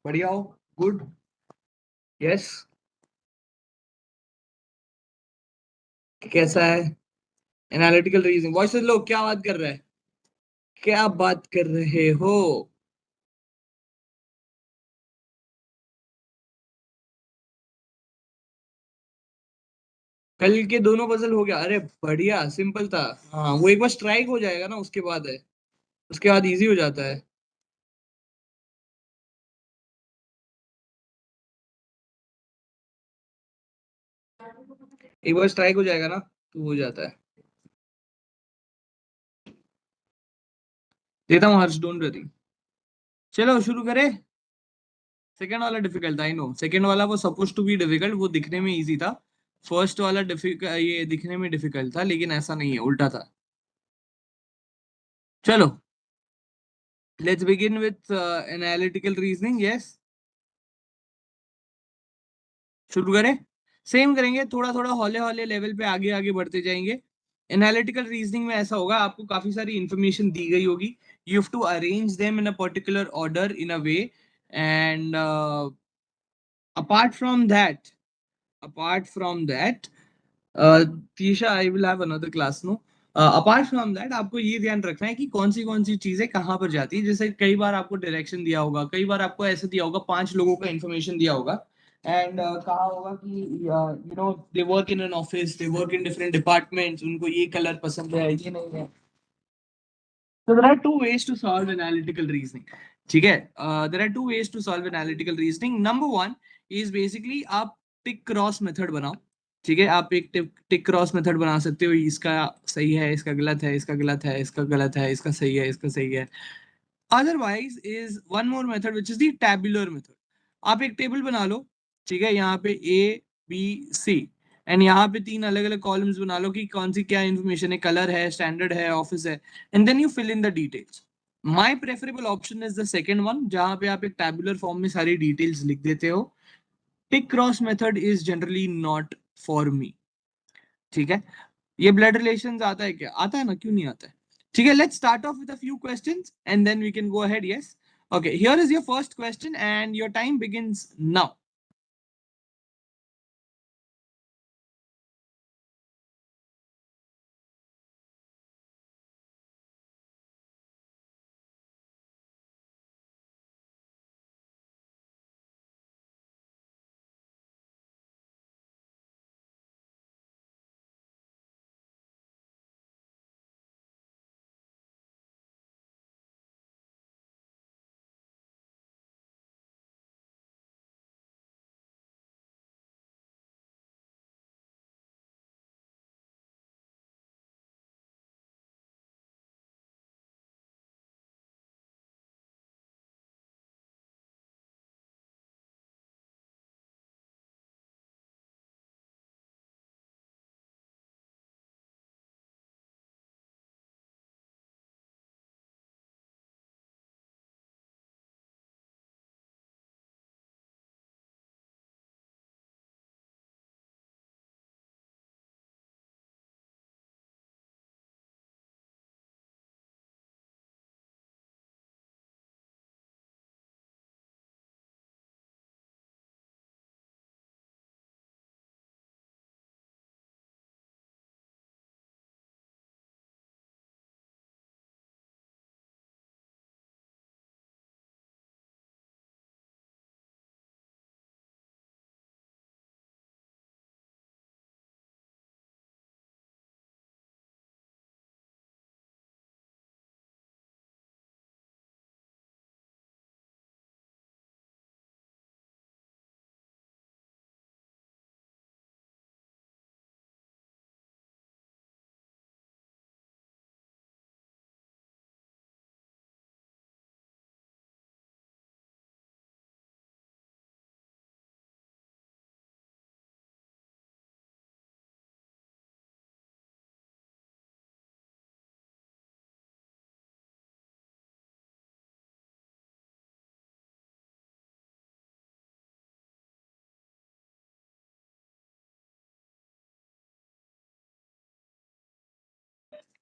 बढ़िया हो? Good. Yes. कैसा है? एनालिटिकल रीजनिंग, वॉइस लो, क्या बात कर रहा है? क्या बात कर रहे हो? कल के दोनों पजल हो गया? अरे बढ़िया, सिंपल था। हाँ, वो एक बार स्ट्राइक हो जाएगा ना, उसके बाद है। उसके बाद इजी हो जाता है। एक बार स्ट्राइक हो जाएगा ना, तो हो जाता है। देता हूँ हर्ष, डोंट वरी। चलो शुरू करें। सेकंड वाला डिफिकल्ट था, आई नो। सेकंड वाला वो सपोज टू बी डिफिकल्ट, वो दिखने में इजी था। फर्स्ट वाला डिफिकल्ट, ये दिखने में डिफिकल्ट था, लेकिन ऐसा नहीं है, उल्टा था। चलो, let's begin with analytical reasoning. Yes, शुरू करें। सेम करेंगे, थोड़ा थोड़ा हौले हौले लेवल पे आगे आगे बढ़ते जाएंगे। एनालिटिकल रीजनिंग में ऐसा होगा, आपको काफी सारी इंफॉर्मेशन दी गई होगी। You have to arrange them in a particular order, in a way. And apart from that, apart from that, Tisha, I will have another class no. Apart from that, आपको ये ध्यान रखना है कि कौन सी चीजें कहाँ पर जाती है। जैसे कई बार आपको डायरेक्शन दिया होगा, कई बार आपको ऐसे दिया होगा, पांच लोगों का इंफॉर्मेशन दिया होगा। एंड कहा होगा कि you know they work in an office, they work in different departments, उनको ये कलर पसंद है, ये नहीं है। So there are two ways to solve analytical reasoning. ठीक है? There are two ways to solve analytical reasoning. Number one is basically आप टिक क्रॉस मेथड बनाओ। ठीक है, आप एक टिक क्रॉस मेथड बना सकते हो। इसका सही है, इसका गलत है, इसका गलत है, इसका गलत है, इसका सही है, इसका सही है। Otherwise is one more method which is the tabular method. आप एक टेबल बना लो। ठीक है, यहाँ पे ए, बी, सी, एंड यहाँ पे तीन अलग अलग कॉलम्स बना लो कि कौन सी क्या इन्फॉर्मेशन है, कलर है, स्टैंडर्ड है, ऑफिस है। And then you fill in the details. My preferable option is the second one, जहाँ पे आप एक टैबुलर फॉर्म में सारी डिटेल्स लिख देते हो। Tick cross method is generally not for me. ठीक है? ये ब्लड रिलेशंस आता है क्या? आता है ना, क्यों नहीं आता है? ठीक है, let's start off with a few questions and then we can go ahead. Yes. Okay, here is your first question and your time begins now.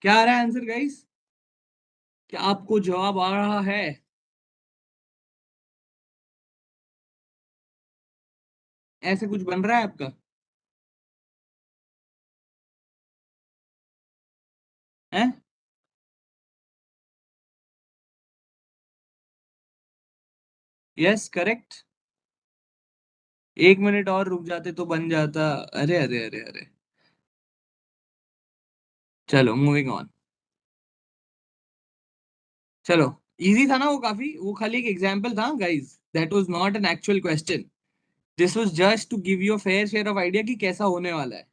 क्या आ रहा है आंसर गाइस? क्या आपको जवाब आ रहा है? ऐसे कुछ बन रहा है आपका? है? Yes, correct. 1 मिनट और रुक जाते तो बन जाता। अरे अरे अरे अरे। चलो, मूविंग ऑन। चलो। इजी था ना वो काफी, वो खाली एक एग्जांपल था guys, that was not an actual question. This was just to give you a fair share of idea कि कैसा होने वाला है।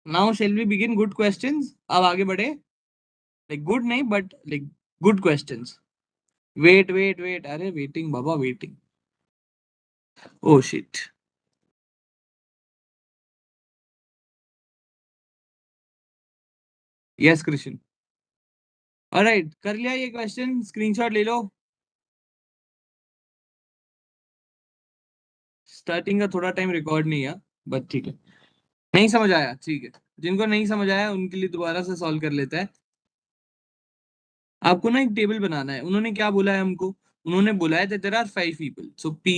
Now shall we begin good questions, अब आगे बढ़े। लाइक गुड नहीं, but like good questions. Wait wait wait, अरे वेटिंग बाबा, waiting. Oh shit. Yes Krishna. Alright, कर लिया ये क्वेश्चन, स्क्रीनशॉट ले लो। स्टार्टिंग का थोड़ा टाइम रिकॉर्ड नहीं है, बट ठीक है। नहीं समझ आया, ठीक है। जिनको नहीं समझ आया उनके लिए दोबारा से सॉल्व कर लेते हैं। आपको ना एक टेबल बनाना है। उन्होंने क्या बोला है हमको? उन्होंने बोला है there are 5 people, so P.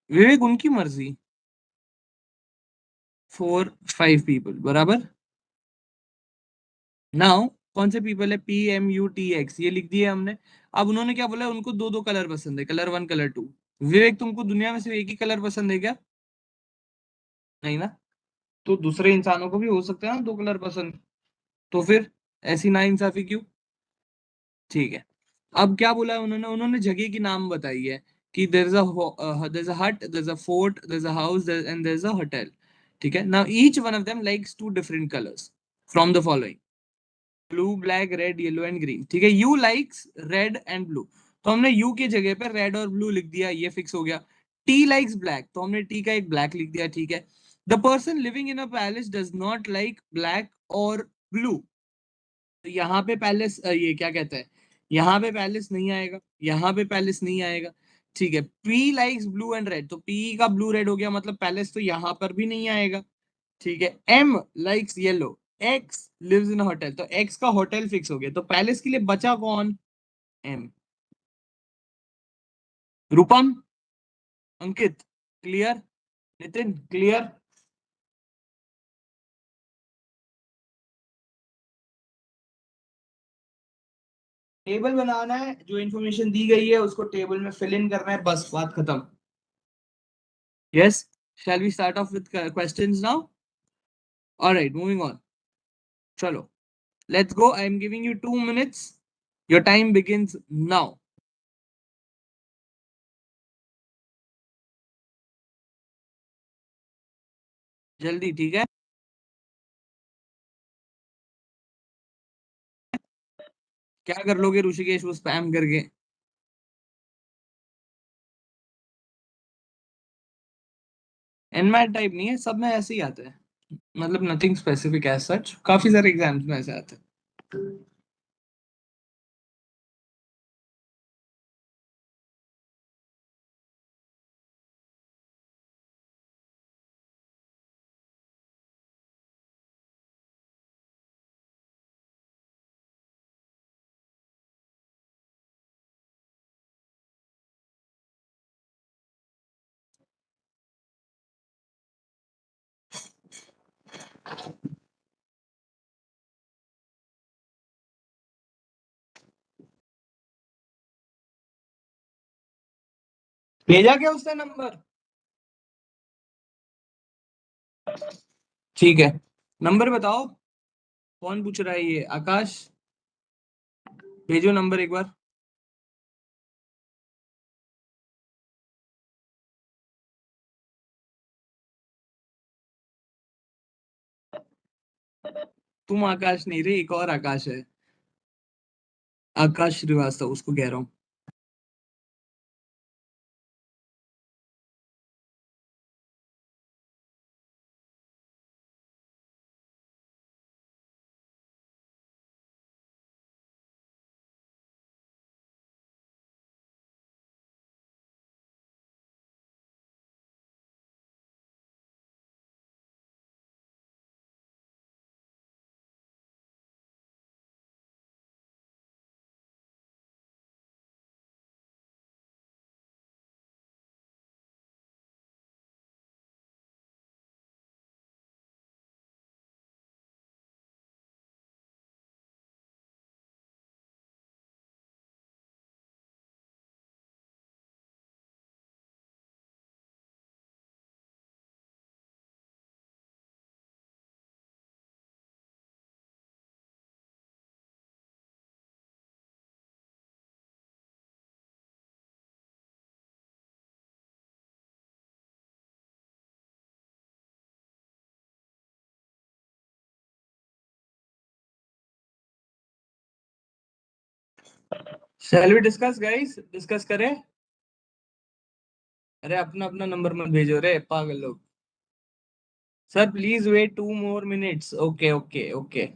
Vivek, उनकी मर्जी। 4 5 पीपल बराबर। नाउ कौन से पीपल है? PMUTX, ये लिख दिया हमने। अब उन्होंने क्या बोला है? उनको दो दो कलर पसंद है, कलर वन कलर टू। विवेक, तुमको दुनिया में सिर्फ एक ही कलर पसंद है क्या? नहीं ना? तो दूसरे इंसानों को भी हो सकता है ना दो कलर पसंद। तो फिर ऐसी नाइंसाफी क्यों? ठीक है। अब क्या बोला है उन्होंने? उन्होंने जगह की नाम बताई है कि there is a hut, there is a fort, there is a house and there is a hotel. ठीक है। Now each one of them likes two different colours from the following: blue, black, red, yellow and green. ठीक है। You likes red and blue, तो हमने you की जगह पर red और ब्लू लिख दिया, ये फिक्स हो गया। टी लाइक्स ब्लैक, तो हमने टी का एक ब्लैक लिख दिया, ठीक है। The person living in a palace does not like black और ब्लू, तो यहाँ पे पैलेस, ये क्या कहते हैं, यहाँ पे पैलेस नहीं आएगा, यहाँ पे पैलेस नहीं आएगा। ठीक है। P likes blue and red, तो पी का ब्लू रेड हो गया, मतलब पैलेस तो यहाँ पर भी नहीं आएगा। ठीक है। M likes yellow, X lives in hotel, तो एक्स का होटल फिक्स हो गया, तो पैलेस के लिए बचा कौन? M. Rupam, Ankit, clear? Nitin, clear? Table बनाना है, जो इन्फॉर्मेशन दी गई है उसको टेबल में फिल इन करना है, बस बात खत्म। Yes. Shall we start off with questions now? Alright, moving on. चलो, let's go. I am giving you 2 minutes, your time begins now. जल्दी, ठीक है। क्या कर लोगे ऋषिकेश वो स्पैम करके? एनमैट टाइप नहीं है, सब में ऐसे ही आते हैं। मतलब नथिंग स्पेसिफिक एज सच, काफी सारे एग्जाम्स में ऐसे आते हैं। भेजा क्या उसने नंबर? ठीक है। नंबर बताओ। कौन पूछ रहा है? ये आकाश। भेजो नंबर एक बार। तुम आकाश नहीं रे, एक और आकाश है। आकाश श्रीवास्तव, उसको कह रहा हूँ। Shall we discuss guys, discuss करें। अरे अपना अपना नंबर मत भेजो रे पागल लोग। Sir please wait 2 more minutes। Okay okay okay.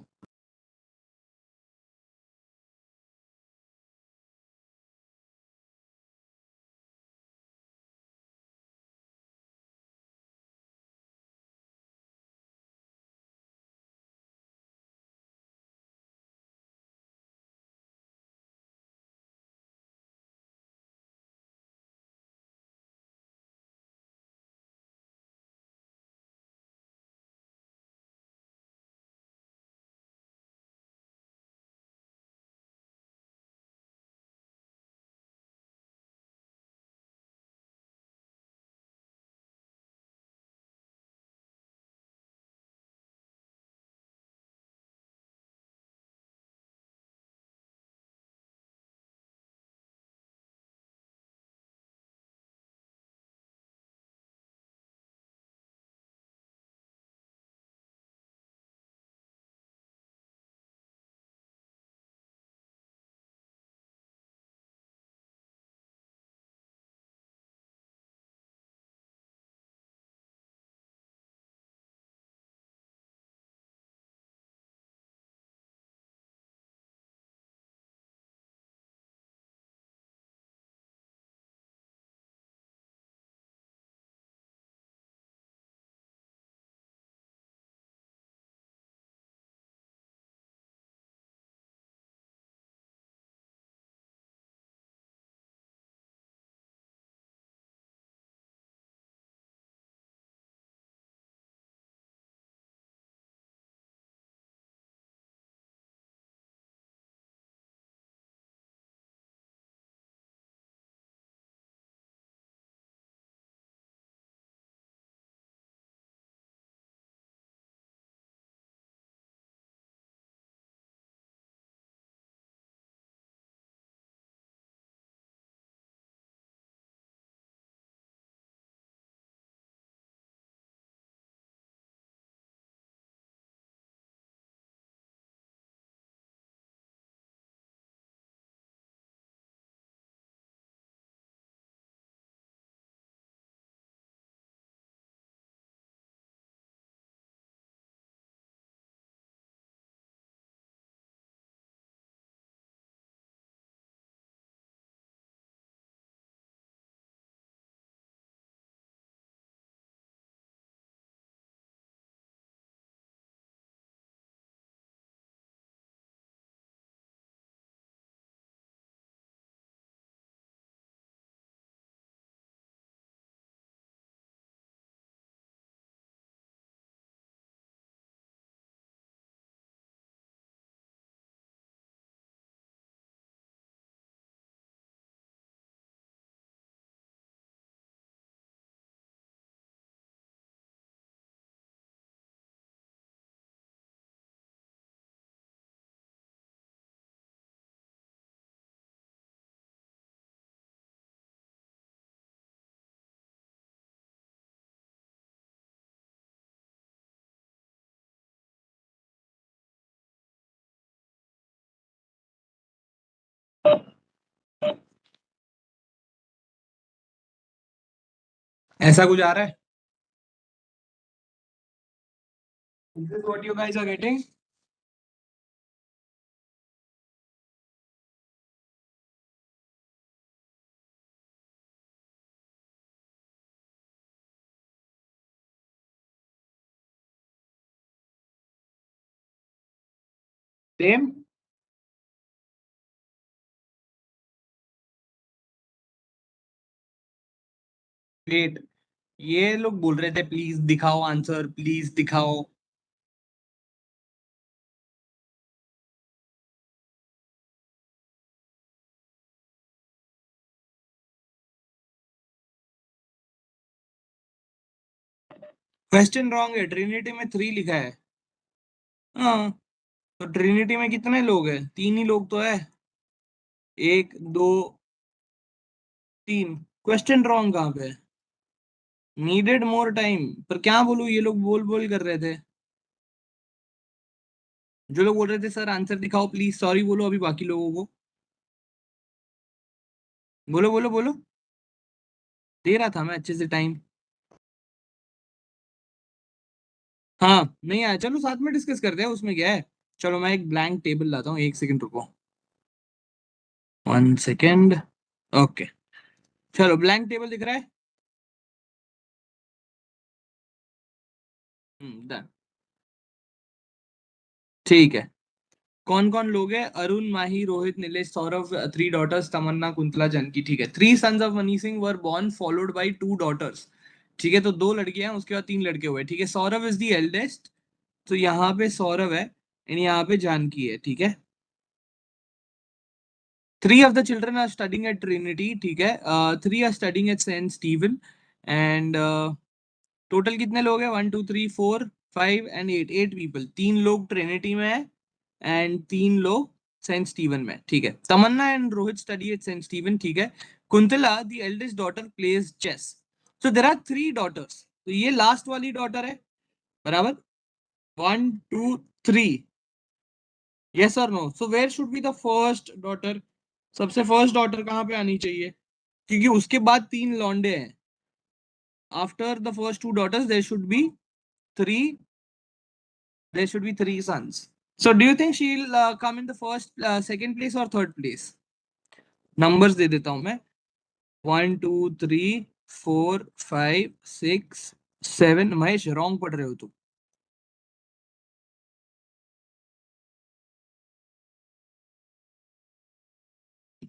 ऐसा कुछ आ रहा है? Is this what you guys are getting? Same? Wait, ये लोग बोल रहे थे प्लीज दिखाओ आंसर, प्लीज दिखाओ। क्वेश्चन रॉन्ग है, ट्रिनिटी में 3 लिखा है। हाँ, तो ट्रिनिटी में कितने लोग हैं? 3 ही लोग तो है। एक, दो, 3। क्वेश्चन रॉन्ग कहाँ पे है? नीडेड मोर टाइम, पर क्या बोलूं, ये लोग बोल बोल कर रहे थे। जो लोग बोल रहे थे सर आंसर दिखाओ प्लीज, सॉरी बोलो अभी बाकी लोगों को। बोलो बोलो बोलो। दे रहा था मैं अच्छे से टाइम। हाँ नहीं आया, चलो साथ में डिस्कस करते हैं, उसमें क्या है। चलो मैं एक ब्लैंक टेबल लाता हूँ, एक सेकंड रुको। 1 सेकेंड। ओके। चलो ब्लैंक टेबल दिख रहा है। डन। ठीक है। कौन कौन लोग हैं? अरुण, माही, रोहित, नीलेश, सौरभ, 3 daughters, तमन्ना, कुंतला, जानकी। ठीक है। 3 sons of money Singh were born followed by 2 daughters। ठीक है, तो 2 लड़कियां हैं, उसके बाद 3 लड़के हुए। ठीक है, सौरभ इज द एल्डेस्ट। तो यहाँ पे सौरभ है, एंड यहाँ पे जानकी है। ठीक है। 3 of the children are studying at Trinity। ठीक है। 3 are studying at Saint Stephen। And total कितने लोग हैं? 1 2 3 4 5 एंड 8, 8 पीपल। 3 लोग ट्रिनिटी में है, एंड 3 लोग सेंट स्टीवन में। ठीक है। Tamanna and Rohit study at saint Steven. ठीक है। Kuntala the eldest daughter plays chess. So there are 3 daughters, तो ये लास्ट वाली डॉटर है, बराबर। 1 2 3। यस और no? So where should be the first daughter? सबसे फर्स्ट डॉटर कहाँ पे आनी चाहिए? क्योंकि उसके बाद 3 लौंडे हैं। After the first 2 daughters three there should be 3 sons. So do you think she'll come in the first, second place or third place? Numbers दे देता हूं मैं। 1 2 3 4 5 6 7। महेश रॉन्ग पढ़ रहे हो तुम।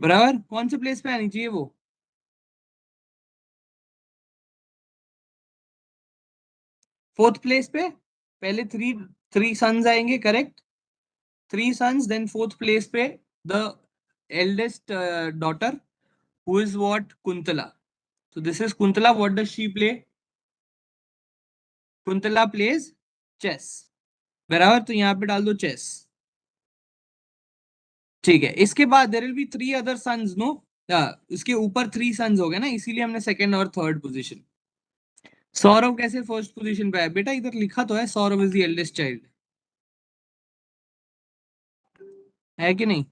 बराबर, कौन से प्लेस पे आनी चाहिए वो? फोर्थ प्लेस पे। पहले थ्री थ्री सन्स आएंगे, correct. 3 sons, then fourth place पे the eldest daughter, who is what? Kuntala. So this is Kuntala. What does she play? Kuntala plays chess. बराबर, तो यहाँ पे डाल दो चेस। ठीक है। इसके बाद there will be 3 other sons, no? इसके ऊपर 3 sons हो गए ना, इसीलिए हमने सेकंड और थर्ड पोजीशन। सौरभ कैसे फर्स्ट पोजीशन पे है? बेटा इधर लिखा तो है Saurabh is the eldest child, है कि नहीं?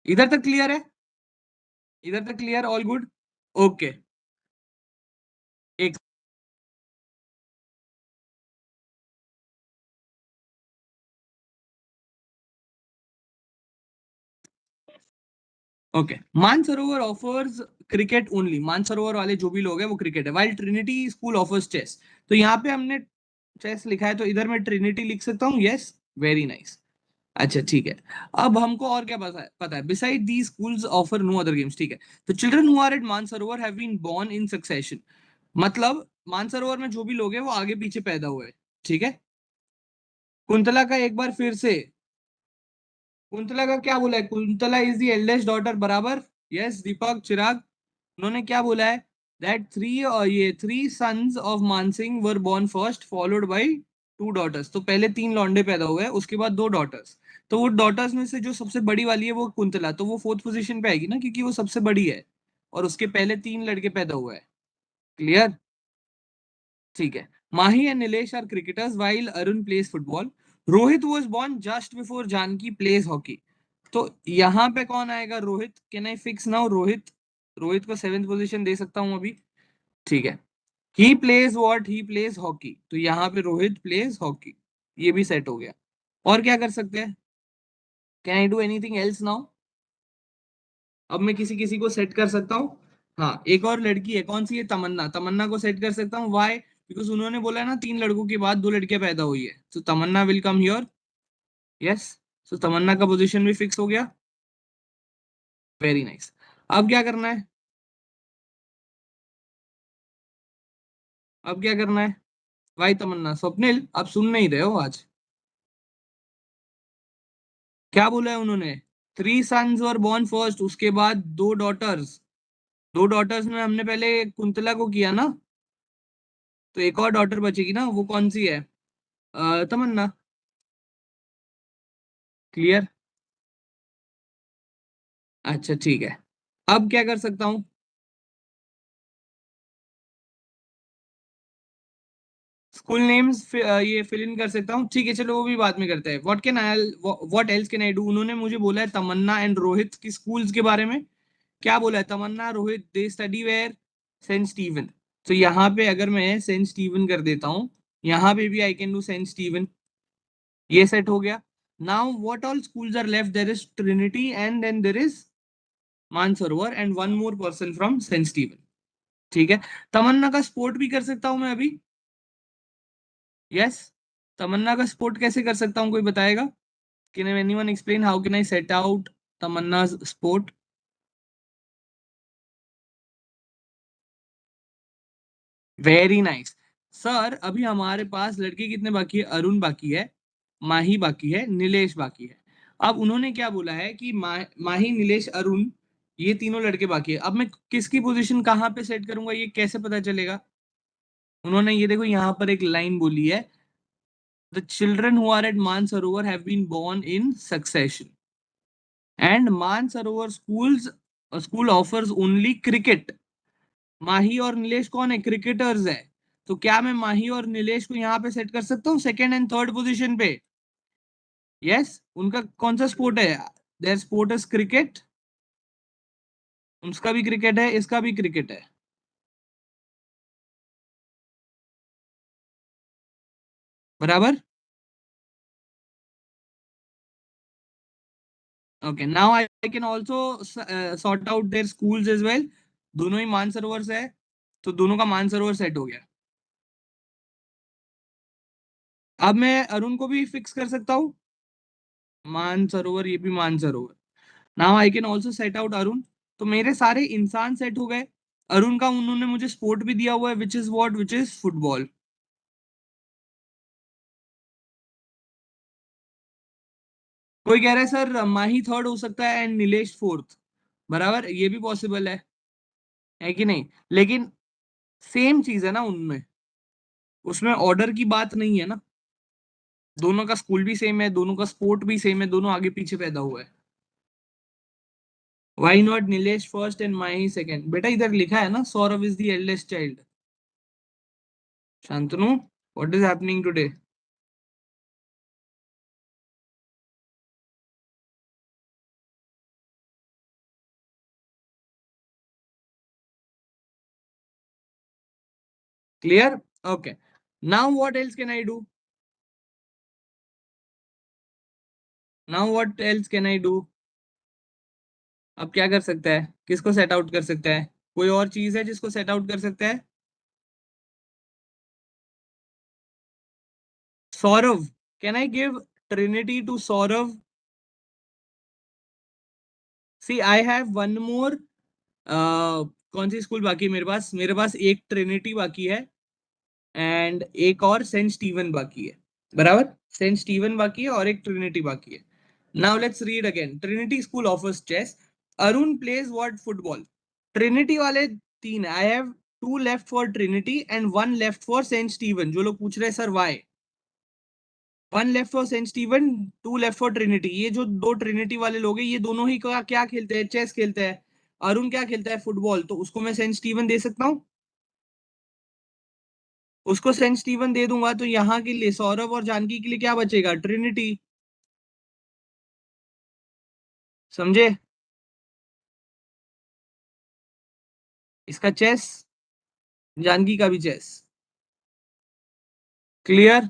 इधर तक क्लियर है? इधर तक क्लियर, ऑल गुड। ओके। एक okay. Mansarovar offers cricket only. Mansarovar वाले जो भी लोग हैं वो क्रिकेट है, while Trinity school offers chess. तो यहाँ पे हमने चेस लिखा है, तो इधर मैं ट्रिनिटी लिख सकता हूँ। Yes, very nice. अच्छा ठीक है। अब हमको और क्या पता है? Beside the schools offer no other games. ठीक है। तो children who are at Mansarovar have been born in succession. मतलब मानसरोवर में जो भी लोग हैं वो आगे पीछे पैदा हुए हैं। ठीक है। कुंतला का एक बार फिर से, कुंतला का क्या बोला है? Kuntala is the eldest daughter, बराबर। यस दीपक, चिराग, उन्होंने क्या बोला है? दैट ये 3 sons of Mansingh were born first followed by 2 daughters। तो पहले 3 लौंडे पैदा हुए हैं, उसके बाद 2 daughters। तो वो डॉटर्स में से जो सबसे बड़ी वाली है वो कुंतला, तो वो फोर्थ पोजीशन पे आएगी ना, क्योंकि वो सबसे बड़ी है, और उसके पहले 3 लड़के पैदा हुए हैं। क्लियर? ठीक है। Mahi and Nilesh are cricketers while Arun plays football. Rohit was born just before Janaki plays hockey. तो यहाँ पे कौन आएगा? Rohit. Can I fix now Rohit? Rohit को 7th पोजीशन दे सकता हूँ अभी। ठीक है। He plays what? He plays hockey, तो यहाँ पे रोहित प्लेज हॉकी। ये भी सेट हो गया। और क्या कर सकते हैं? Can I do anything else now? अब मैं किसी किसी को सेट कर सकता हूँ। हाँ, एक और लड़की है, कौन सी है? तमन्ना। तमन्ना को सेट कर सकता हूँ, वाई? बिकॉज उन्होंने बोला है ना 3 लड़कों के बाद 2 लड़कियां पैदा हुई है, तो तमन्ना विल कम हियर। यस। तो तमन्ना का पोजीशन भी फिक्स हो गया। Very nice. अब क्या करना है? अब क्या करना है? वाई तमन्ना? स्वप्निल, आप सुन नहीं रहे हो आज? क्या बोला है उन्होंने? 3 sons वर born फर्स्ट, उसके बाद 2 daughters। 2 daughters में हमने पहले कुंतला को किया ना, तो एक और डॉटर बचेगी ना, वो कौन सी है? तमन्ना। क्लियर। अच्छा ठीक है। अब क्या कर सकता हूँ? स्कूल नेम्स ये फिल इन कर सकता हूँ, ठीक है चलो वो भी बाद में करते हैं। What else can I do? उन्होंने मुझे बोला है तमन्ना एंड रोहित की स्कूल्स के बारे में। क्या बोला है? Tamanna Rohit they study where? Saint Steven. तो यहाँ पे अगर मैं सेंट स्टीवन कर देता हूँ, यहाँ पे भी I can do Saint Steven. ये सेट हो गया। Now what all schools are left? There is Trinity and then there is Mansarovar and one more person from Saint Steven. ठीक है। तमन्ना का स्पोर्ट भी कर सकता हूँ मैं अभी। यस। तमन्ना का स्पोर्ट कैसे कर सकता हूँ, कोई बताएगा? Can anyone explain how can I set out Tamanna sport? Very nice. Sir अभी हमारे पास लड़के कितने बाकी है? अरुण बाकी है, माही बाकी है, नीलेश बाकी है। अब उन्होंने क्या बोला है कि माही, नीलेश, अरुण, ये तीनों लड़के बाकी है। अब मैं किसकी पोजीशन कहाँ पे सेट करूंगा, ये कैसे पता चलेगा? उन्होंने ये देखो यहाँ पर एक लाइन बोली है, the children who are at Mansarovar have been born in succession and Mansarovar school offers only cricket. Mahi और नीलेश कौन है? क्रिकेटर्स है। तो क्या मैं माही और नीलेश को यहाँ पे सेट कर सकता हूँ सेकंड एंड थर्ड पोजीशन पे? यस। उनका कौन सा स्पोर्ट है? Their sport is cricket. उसका भी क्रिकेट है, इसका भी क्रिकेट है। बराबर। Okay now I can also sort out their schools as well. दोनों ही मानसरोवर से है, तो दोनों का मानसरोवर सेट हो गया। अब मैं अरुण को भी फिक्स कर सकता हूँ। मानसरोवर, ये भी Mansarovar. Now I can also set out Arun. तो मेरे सारे इंसान सेट हो गए। अरुण का उन्होंने मुझे स्पोर्ट भी दिया हुआ है, which is what? Which is football. कोई कह रहा है सर माही थर्ड हो सकता है एंड नीलेश फोर्थ। बराबर, ये भी पॉसिबल है कि नहीं? लेकिन सेम चीज है ना उनमें, उसमें ऑर्डर की बात नहीं है ना। दोनों का स्कूल भी सेम है, दोनों का स्पोर्ट भी सेम है, दोनों आगे पीछे पैदा हुआ है। Why not Nilesh first and Mahi second? बेटा इधर लिखा है ना, Saurabh is the eldest child. Shantanu, what is happening today? Clear. Okay now what else can I do? Now what else can I do? अब क्या कर सकता है? किसको सेट आउट कर सकता है? कोई और चीज है जिसको सेट आउट कर सकता है? Saurabh. Can I give Trinity to Saurabh? See I have one more. कौन सी स्कूल बाकी है मेरे पास? मेरे पास एक ट्रिनिटी बाकी है एंड एक और सेंट स्टीवन बाकी है। बराबर। सेंट स्टीवन बाकी है और एक ट्रिनिटी बाकी है। Now let's read again. Trinity school offers chess. Arun plays what? Football. Trinity वाले तीन, I have two left for Trinity and one left for Saint Steven. जो लोग पूछ रहे हैं sir why, one left for Saint Steven, two left for Trinity. ये जो दो ट्रिनिटी वाले लोग हैं, ये दोनों ही क्या खेलते हैं? चेस खेलते हैं। अरुण क्या खेलता है? फुटबॉल। तो उसको मैं सेंट स्टीवन दे सकता हूँ। उसको सेंट स्टीवन दे दूंगा तो यहाँ के लिए सौरभ और जानकी के लिए क्या बचेगा? ट्रिनिटी। समझे? इसका चेस, जानकी का भी चेस। क्लियर।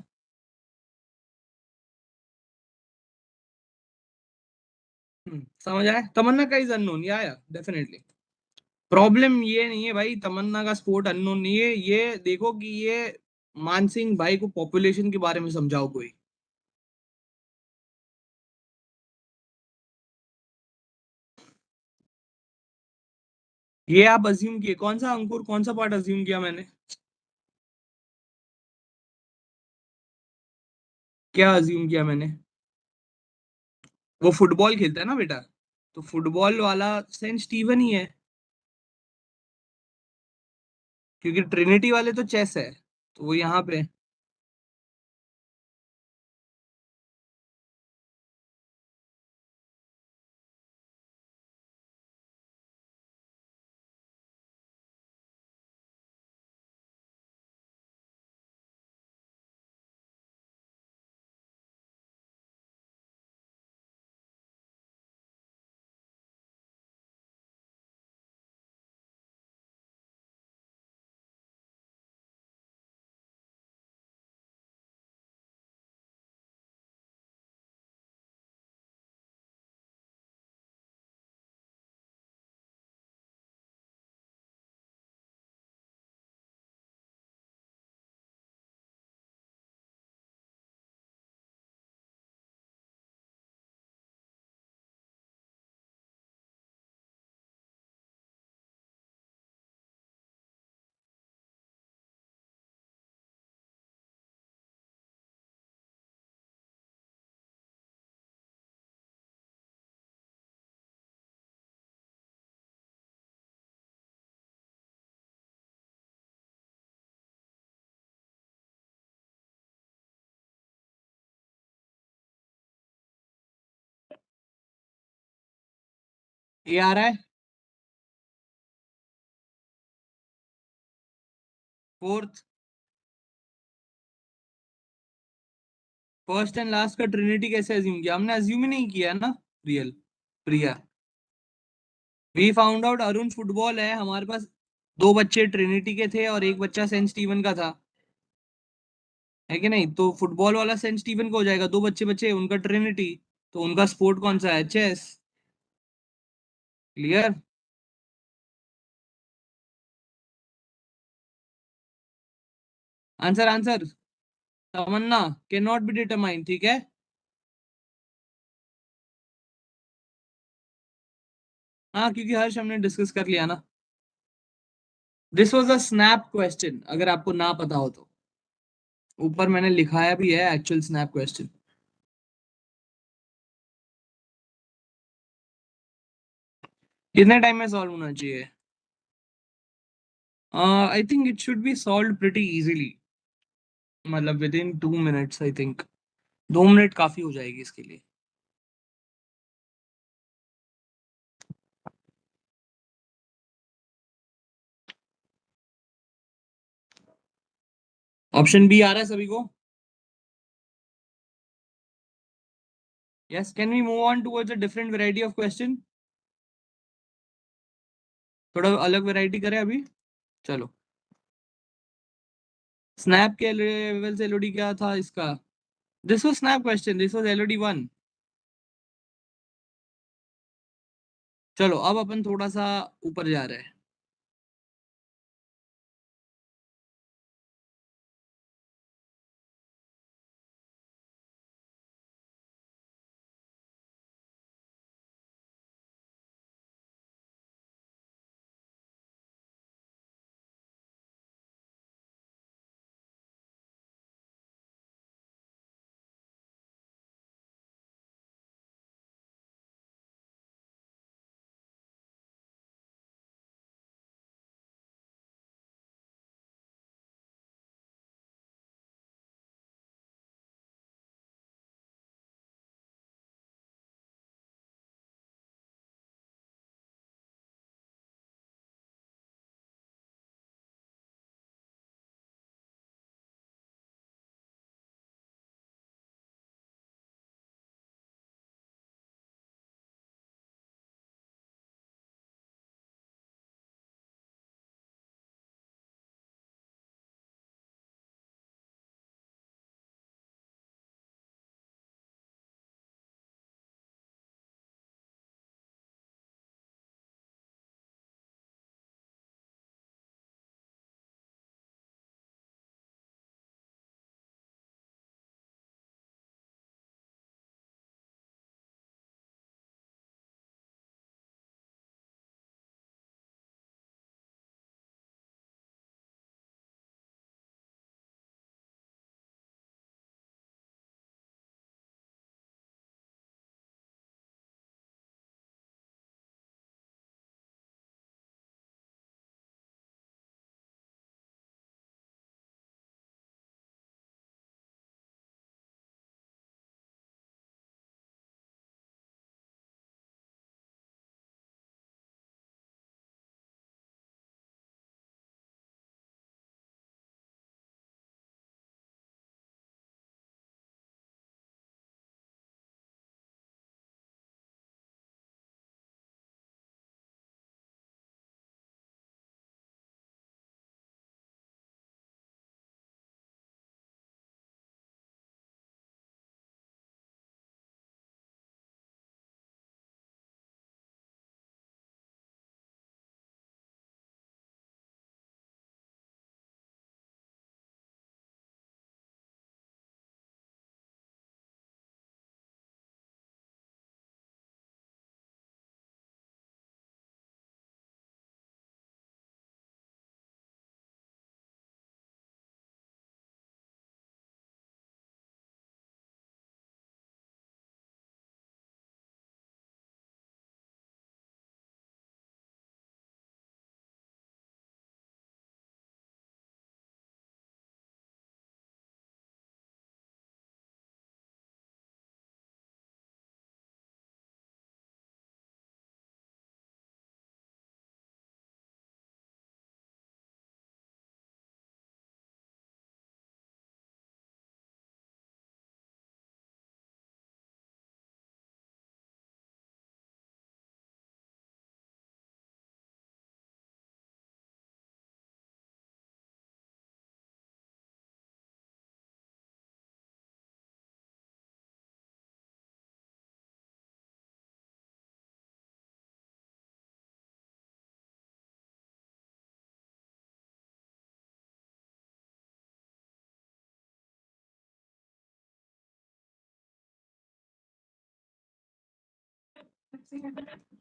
समझ आया? तमन्ना का इज अननोन, या डेफिनेटली। प्रॉब्लम ये नहीं है भाई, तमन्ना का स्पोर्ट अननोन नहीं है। ये देखो कि ये मानसिंह भाई को पॉपुलेशन के बारे में समझाओ कोई। ये आप अज्यूम किए, कौन सा अंकुर, कौन सा पार्ट अज्यूम किया मैंने? क्या अज्यूम किया मैंने? वो फुटबॉल खेलता है ना बेटा, तो फुटबॉल वाला सेंट स्टीवन ही है, क्योंकि ट्रिनिटी वाले तो चेस है, तो वो यहाँ पे ये आ रहा है। फोर्थ। फर्स्ट एंड लास्ट का ट्रिनिटी कैसे अज्यूम किया? हमने अज्यूम ही नहीं किया ना। Real. Priya. We found out Arun football है हमारे पास। दो बच्चे ट्रिनिटी के थे और एक बच्चा सेंट स्टीवन का था। है कि नहीं? तो फुटबॉल वाला सेंट स्टीवन का हो जाएगा, दो बच्चे बच्चे उनका ट्रिनिटी। तो उनका स्पोर्ट कौन सा है? Chess. Clear. Answer answer. Tamanna. Can not be determine, ठीक है। हाँ, क्योंकि हर्ष हमने डिस्कस कर लिया ना। This was a snap question, अगर आपको ना पता हो तो। ऊपर मैंने लिखाया भी है एक्चुअल स्नैप क्वेश्चन। कितने टाइम में सॉल्व होना चाहिए? I think it should be solve pretty easily. मतलब within 2 minutes I think. 2 minute काफी हो जाएगी इसके लिए। ऑप्शन बी आ रहा है सभी को? Yes, can we move on towards a different variety of question? थोड़ा अलग वैरायटी करें अभी। चलो। स्नैप के लेवल से एलओडी क्या था इसका? This was snap question, this was Elodie 1। चलो अब अपन थोड़ा सा ऊपर जा रहे हैं।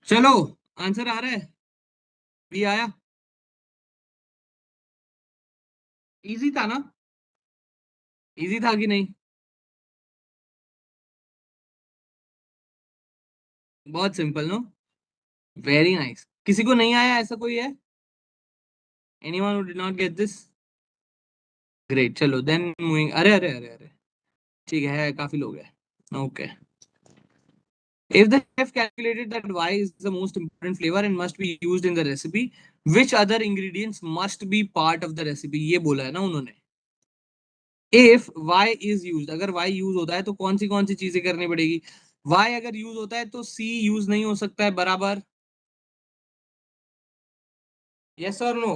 चलो, आंसर आ रहा है? भी आया? इजी था ना? इजी था कि नहीं? बहुत सिंपल नो? Very nice. किसी को नहीं आया ऐसा कोई है? Anyone who did not get this? Great, चलो देन मूविंग। अरे अरे अरे अरे, ठीक है, काफी लोग हैं। Okay. If the chef calculated that Y is the most important flavor and must be used in the recipe, which other ingredients must be part of the recipe? ये बोला है ना उन्होंने। If Y is used, अगर Y use होता है तो कौन सी चीजें करनी पड़ेगी? Y अगर यूज होता है तो C यूज नहीं हो सकता है, बराबर? यस और नो?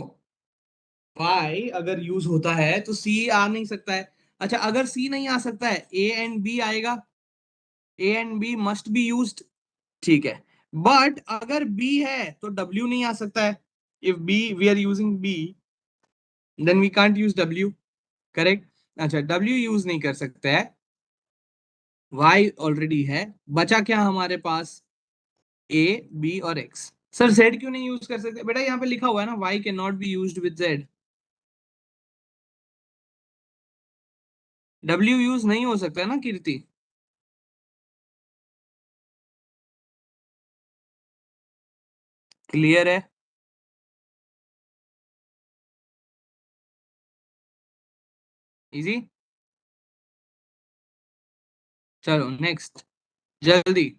Y अगर यूज होता है तो C आ नहीं सकता है। अच्छा, अगर C नहीं आ सकता है, A एंड B आएगा। A and B must be used. ठीक है। बट अगर बी है तो डब्ल्यू नहीं आ सकता है। If B, we are using B, then we can't use W. Correct. अच्छा, डब्ल्यू यूज नहीं कर सकते हैं। वाई ऑलरेडी है। बचा क्या हमारे पास? ए, बी और एक्स। सर जेड क्यों नहीं यूज कर सकते बेटा? यहाँ पे लिखा हुआ है ना, Y can not be use with Z. W use नहीं हो सकता है ना कीर्ति? क्लियर है? इजी। चलो नेक्स्ट, जल्दी।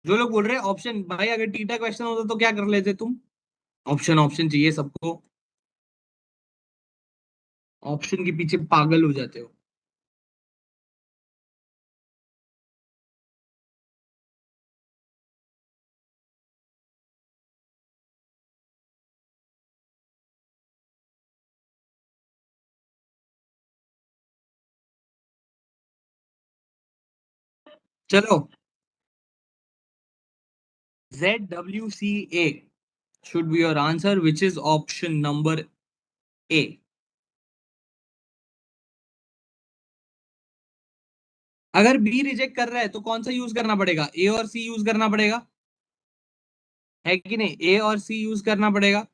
जो लोग बोल रहे हैं ऑप्शन, भाई अगर टीटा क्वेश्चन होता तो क्या कर लेते तुम? ऑप्शन ऑप्शन चाहिए सबको। ऑप्शन के पीछे पागल हो जाते हो। चलो, ZWCA should be your answer, which is option number A. अगर बी रिजेक्ट कर रहा है तो कौन सा यूज करना पड़ेगा? ए और सी यूज करना पड़ेगा, है कि नहीं? ए और सी यूज करना पड़ेगा,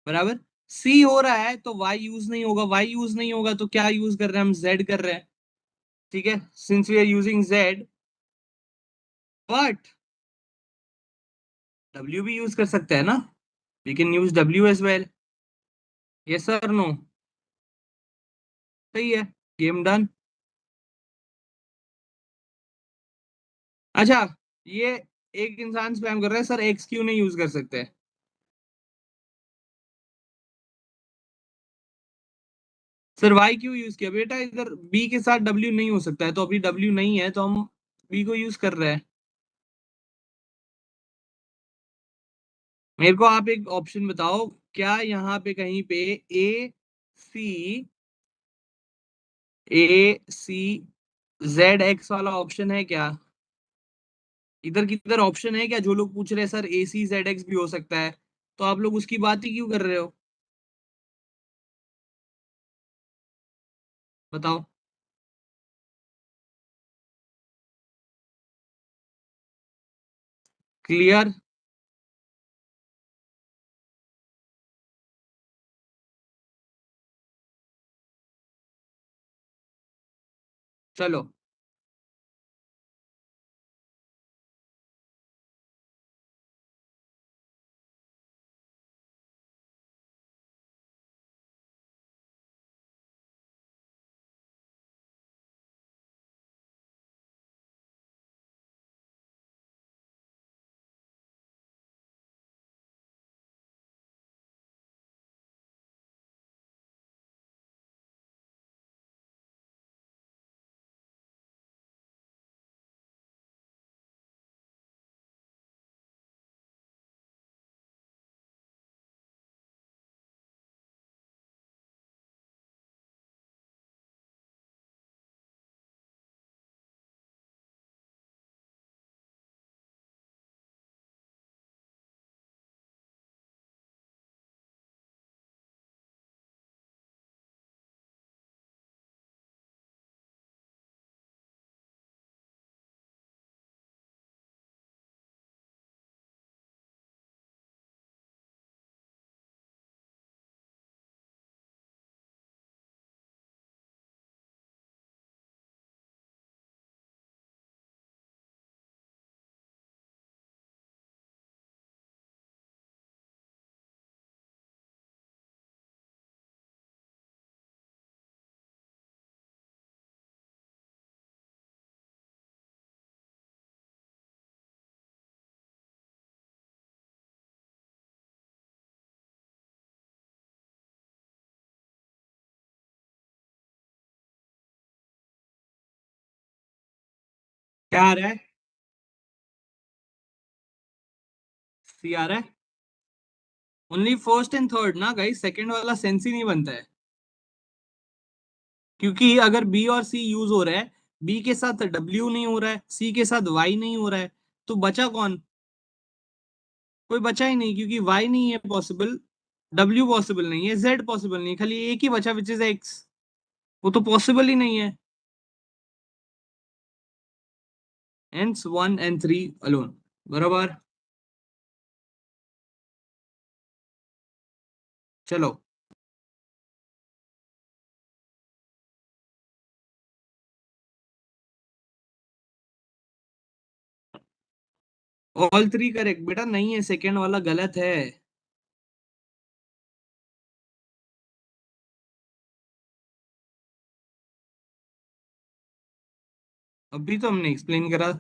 बराबर। सी हो रहा है तो वाई यूज नहीं होगा, वाई यूज नहीं होगा तो क्या यूज कर रहे हैं? हम जेड कर रहे हैं। ठीक है, since we are using Z, but W भी यूज कर सकते हैं ना? We can use W as well. Yes sir, no? सही है। Game done. अच्छा, ये एक इंसान स्पैम कर रहा है, सर एक्स क्यों नहीं यूज कर सकते? सर वाई क्यों यूज किया बेटा? इधर बी के साथ डब्ल्यू नहीं हो सकता है, तो अभी डब्ल्यू नहीं है तो हम बी को यूज कर रहे हैं। मेरे को आप एक ऑप्शन बताओ, क्या यहाँ पे कहीं पे ए सी, ए सी जेड एक्स वाला ऑप्शन है क्या? इधर किधर ऑप्शन है क्या? जो लोग पूछ रहे हैं सर ए सी जेड एक्स भी हो सकता है, तो आप लोग उसकी बात ही क्यों कर रहे हो? बताओ। क्लियर? चलो। क्या आ रहा है? सी आ रहा है। ओनली फर्स्ट एंड थर्ड ना गाइस, सेकंड वाला सेंस ही नहीं बनता है। क्योंकि अगर बी और सी यूज हो रहा है, बी के साथ डब्ल्यू नहीं हो रहा है, सी के साथ वाई नहीं हो रहा है, तो बचा कौन? कोई बचा ही नहीं, क्योंकि वाई नहीं है पॉसिबल, डब्ल्यू पॉसिबल नहीं है, जेड पॉसिबल नहीं है, खाली एक ही बचा विच इज एक्स। वो तो पॉसिबल ही नहीं है। Hence 1 and 3 alone. बराबर। चलो। ऑल थ्री करेक्ट बेटा, नहीं है, सेकंड वाला गलत है। अभी तो हमने एक्सप्लेन करा।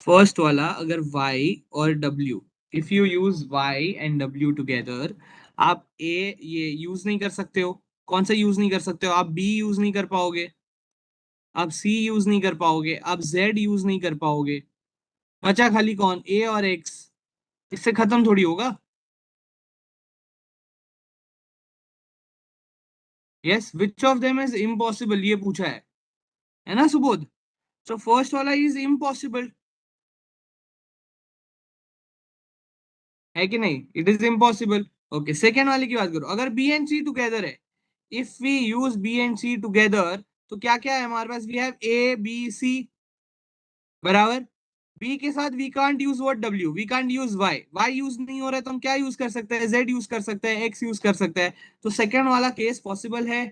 फर्स्ट वाला, अगर y और w, if you use y and w together, आप a ये यूज नहीं कर सकते हो। कौन सा यूज नहीं कर सकते हो? आप b यूज नहीं कर पाओगे, आप c यूज नहीं कर पाओगे, आप z यूज नहीं कर पाओगे। बचा खाली कौन? a और x। इससे खत्म थोड़ी होगा। Yes, which of them is impossible ये पूछा है ना सुबोध? सो फर्स्ट वाला इज इम्पॉसिबल, है कि नहीं? It is impossible. Okay, second वाले की बात करो, अगर बी एंड सी टुगेदर है, if we use B and C together, तो क्या क्या है हमारे पास? We have A B C, बराबर। बी के साथ we can't use what? W. We can't use Y, Y use नहीं हो रहा है तो हम क्या यूज कर सकते हैं? जेड यूज कर सकते हैं, एक्स यूज कर सकते हैं। तो सेकेंड वाला केस पॉसिबल है।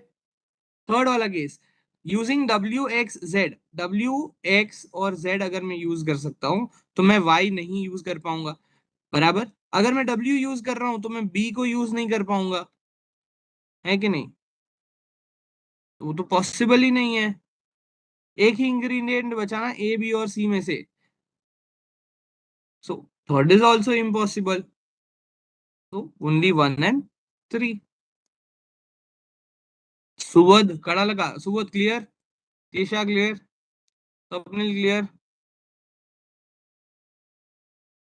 थर्ड वाला case, using W x Z, W x और जेड अगर मैं यूज कर सकता हूं, तो मैं वाई नहीं यूज कर पाऊंगा, बराबर। अगर मैं डब्ल्यू यूज कर रहा हूं तो मैं बी को यूज नहीं कर पाऊंगा, है कि नहीं? तो वो तो पॉसिबल ही नहीं है। एक ही इंग्रेडिएंट बचाना ए बी और सी में से, so third is also impossible. तो ओनली 1 and 3। सुबोध कड़ा लगा, Subodh clear, Tisha clear, Swapnil clear.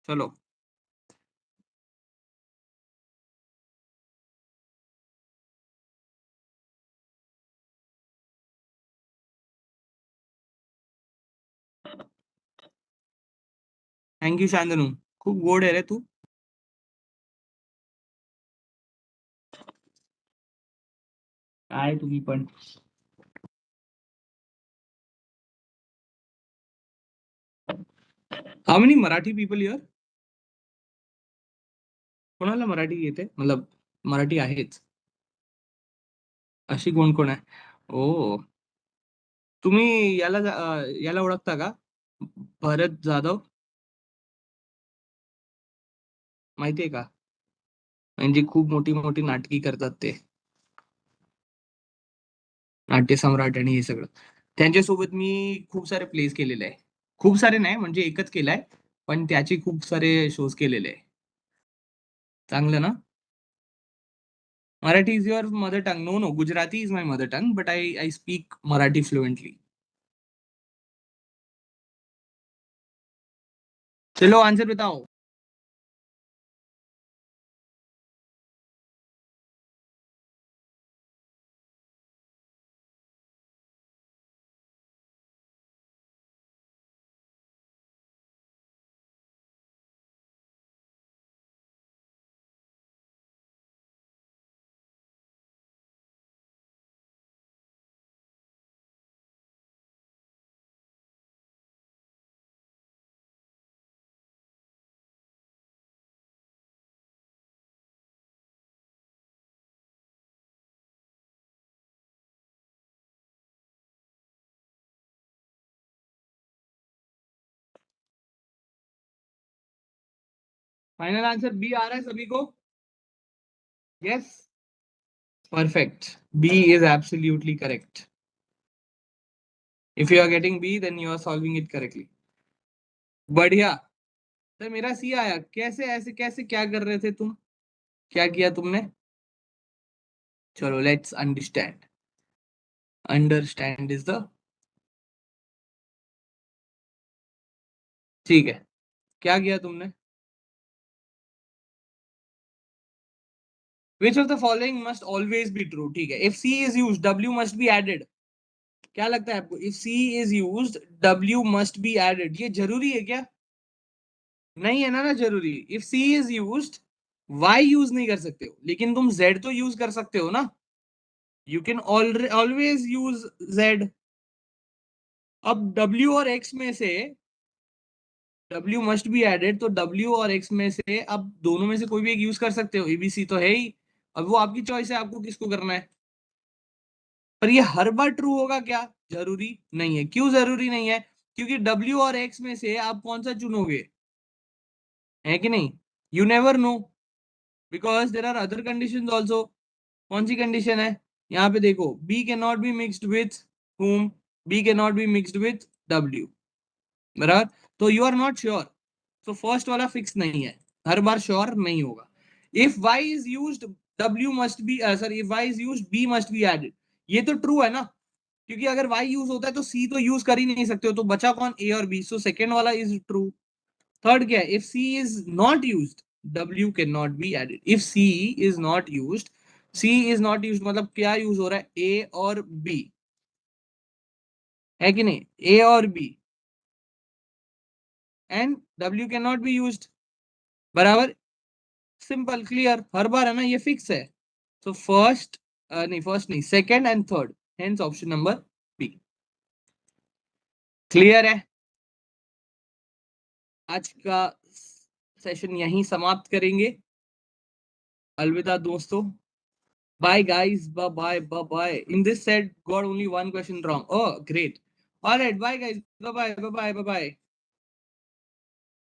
चलो। थैंक यू शांतनु, खूप गोड आहे रे तू। काय तुम्ही पण। How many Marathi people here? कोणाला मराठी येते, मतलब मराठी आहेच? अशी कोण कोण आहे? ओ, तुम्ही याला ओळखता का? भरत जाधव, माहितीये का? म्हणजे खूप मोठी मोठी नाटकी करतात ते, नाट्य सम्राट आणि हे सगळं। त्यांच्यासोबत मी खूप सारे प्लेस केलेले आहे। खूप सारे नाही, म्हणजे एकच केलाय, पण त्याचे खूप सारे शोज केलेले आहे। चांगलं ना? Marathi is your mother tongue? No no, Gujarati is my mother tongue, but I speak Marathi fluently. चलो आंसर बताओ। फाइनल आंसर बी आ रहा है सभी को? Yes, perfect. B is absolutely correct. If you are getting B then you are solving it correctly. बढ़िया। तो मेरा सी आया कैसे? ऐसे कैसे? क्या कर रहे थे तुम? क्या किया तुमने? चलो let's understand. Understand is the, ठीक है, क्या किया तुमने? Which of the following must always be true, ठीक है, if C is use W must be added, क्या लगता है आपको, if C is use W must be added, ये जरूरी है क्या? नहीं है ना जरूरी। If C is use, Y use नहीं कर सकते हो, लेकिन तुम जेड तो यूज कर सकते हो ना, you can always use Z. अब डब्ल्यू और एक्स में से डब्ल्यू मस्ट बी एडेड, तो डब्ल्यू और एक्स में से अब दोनों में से कोई भी एक यूज कर सकते हो, एबीसी तो है ही। अब वो आपकी चॉइस है, आपको किसको करना है। पर ये हर बार ट्रू होगा क्या? जरूरी नहीं है। क्यों जरूरी नहीं है? क्योंकि डब्ल्यू और एक्स में से आप कौन सा चुनोगे, है कि नहीं? You never know, because there are other condition also. कौन सी कंडीशन है? यहाँ पे देखो, B can not be mixed with whom, B can not be mixed with W, बराबर। तो यू आर नॉट श्योर, तो फर्स्ट वाला फिक्स नहीं है, हर बार श्योर नहीं होगा। If Y is use, W must be, sorry, if Y is use B must be added, ये तो ट्रू है ना, क्योंकि अगर वाई यूज होता है तो सी तो यूज कर ही नहीं सकते हो, तो बचा कौन, ए और बी, सो सेकेंड वाला इज ट्रू। थर्ड क्या है, if C is not use W can not be added, if C is not use, C is not use मतलब क्या यूज हो रहा है, ए और बी, है कि नहीं, ए और B, and W can not be use, बराबर। सिंपल क्लियर, हर बार है ना, ये फिक्स है। तो फर्स्ट, नहीं फर्स्ट नहीं, second and third, hence option number B. Clear है? आज का सेशन यहीं समाप्त करेंगे। अलविदा दोस्तों, bye guys, bye bye bye bye. In this set got only one question wrong, oh great, alright, bye guys, bye bye bye bye bye.